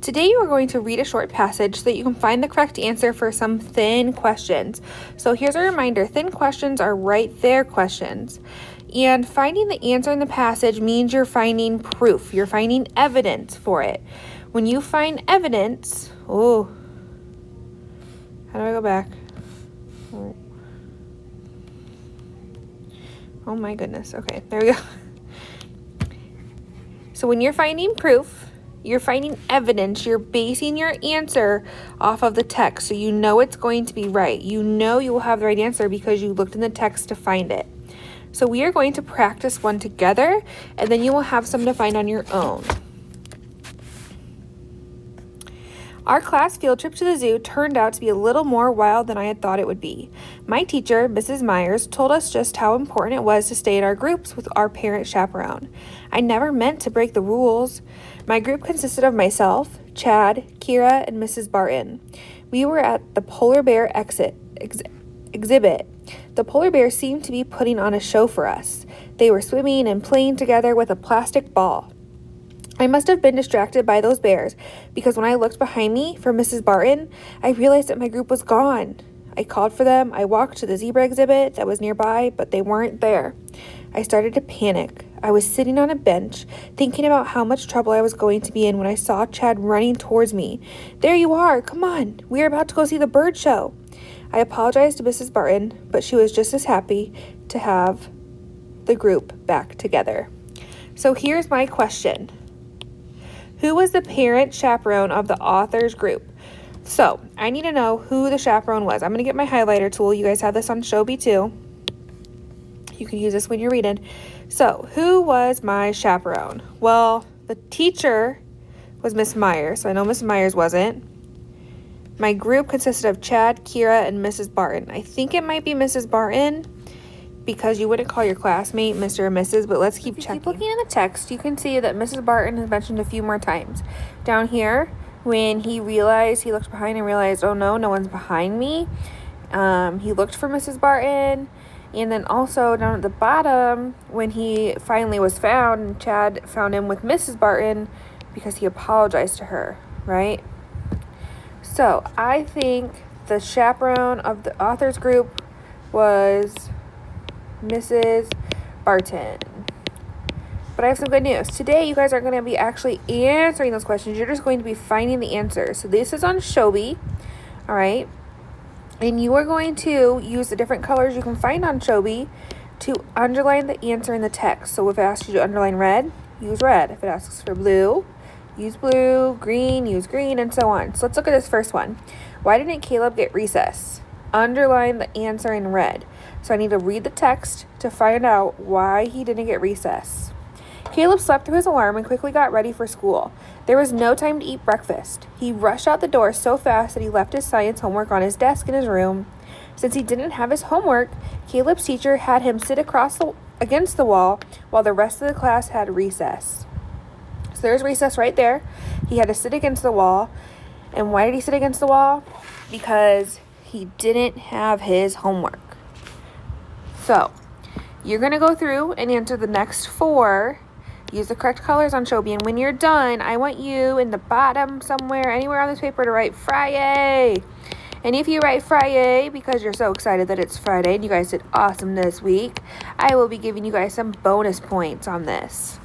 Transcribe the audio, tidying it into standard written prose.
Today you are going to read a short passage so that you can find the correct answer for some thin questions. So here's a reminder, thin questions are right there questions. And finding the answer in the passage means you're finding proof. You're finding evidence for it. When you find evidence, how do I go back? Oh my goodness. Okay, there we go. So when you're finding proof, you're finding evidence, you're basing your answer off of the text, so you know it's going to be right. You know you will have the right answer because you looked in the text to find it. So we are going to practice one together, and then you will have some to find on your own. Our class field trip to the zoo turned out to be a little more wild than I had thought it would be. My teacher, Mrs. Myers, told us just how important it was to stay in our groups with our parent chaperone. I never meant to break the rules. My group consisted of myself, Chad, Kira, and Mrs. Barton. We were at the polar bear exhibit. The polar bears seemed to be putting on a show for us. They were swimming and playing together with a plastic ball. I must have been distracted by those bears because when I looked behind me for Mrs. Barton, I realized that my group was gone. I called for them. I walked to the zebra exhibit that was nearby, but they weren't there. I started to panic. I was sitting on a bench thinking about how much trouble I was going to be in when I saw Chad running towards me. There you are. Come on. We're about to go see the bird show. I apologized to Mrs. Barton, but she was just as happy to have the group back together. So here's my question. Who was the parent chaperone of the author's group? So I need to know who the chaperone was. I'm going to get my highlighter tool. You guys have this on Shobi too. You can use this when you're reading. So who was my chaperone? Well, the teacher was Miss Myers. So I know Miss Myers wasn't. My group consisted of Chad, Kira, and Mrs. Barton. I think it might be Mrs. Barton because you wouldn't call your classmate Mr. or Mrs., but let's keep checking. Keep looking in the text, you can see that Mrs. Barton is mentioned a few more times. Down here, when he looked behind and realized, oh no one's behind me. He looked for Mrs. Barton. And then also down at the bottom, when he finally was found, Chad found him with Mrs. Barton because he apologized to her, right? So I think the chaperone of the author's group was Mrs. Barton. But I have some good news. Today, you guys aren't going to be actually answering those questions. You're just going to be finding the answers. So this is on Shobi, all right? And you are going to use the different colors you can find on Shobi to underline the answer in the text. So if it asks you to underline red, use red. If it asks for blue, use blue, green, use green, and so on. So let's look at this first one. Why didn't Caleb get recess? Underline the answer in red. So I need to read the text to find out why he didn't get recess. Caleb slept through his alarm and quickly got ready for school. There was no time to eat breakfast. He rushed out the door so fast that he left his science homework on his desk in his room. Since he didn't have his homework, Caleb's teacher had him sit against the wall while the rest of the class had recess. So there's recess right there. He had to sit against the wall. And why did he sit against the wall? Because he didn't have his homework. So you're going to go through and answer the next 4. Use the correct colors on Shobi. And when you're done, I want you in the bottom somewhere, anywhere on this paper, to write Friday. And if you write Friday because you're so excited that it's Friday and you guys did awesome this week, I will be giving you guys some bonus points on this.